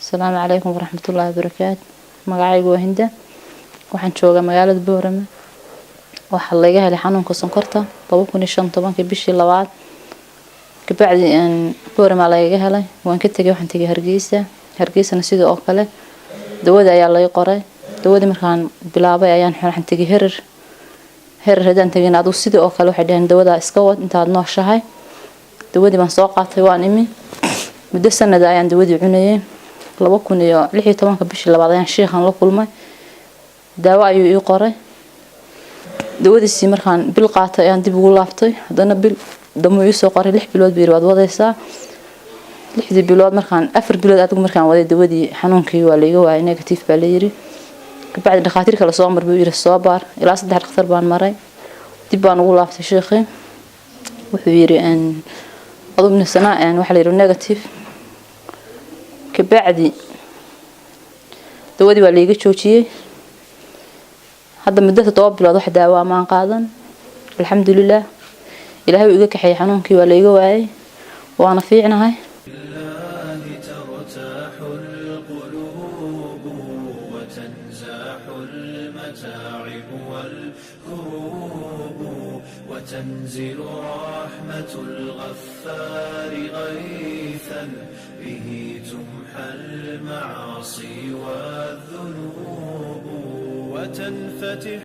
السلام عليكم ورحمة الله وبركاته. magacaygu waa Hinda waxaan joogaa magaalada Boorama waxa laga helay xanuunka sonkorta 2015 bishii labaad kabacdi Boorama laga helay waan ka tagay waxaan tagay Hargeysa sidoo kale dawada ayaa la qoray dawadii markaan bilaabay ayaan waxaan tagay herer hadaan tagay aad sidoo kale waxay dhaheen dawada iska wad intaad nooshahay dawadii baan soo qaatay waan imi muddo sanad ayaan dawadii cunayay 2016 bishii labaad ayaan sheekhan la kulmay daawo ayuu ii qoray dawadiisii markaan bil qaatay ayaan dib ugu laaftay hadana bil damo ii soo qoray 6 bilood biir waad wadaysaa 6 bilood markaan 4 bilood adigu markaan waday dawadii xanuunkii waa laga waayay negative baa la yiri kabacdi dhaqaatiir kala soo mar buu yiri soo baar ilaa 3 dhakhtar baan maray dib baan ugu laaftay sheekhay wuxuu yiri adubna sanaa waxa la yiri negative kabacdi dawadii waa laga joojiyay hadda muddo 7 bilood wax daawo ma qaadan alxamdulillah ilaahay iga kaxay xanuunkii waa laga waayay waana fiicnahay وتنزل رحمة الغفار غيثا به تمحى المعاصي والذنوب وتنفتح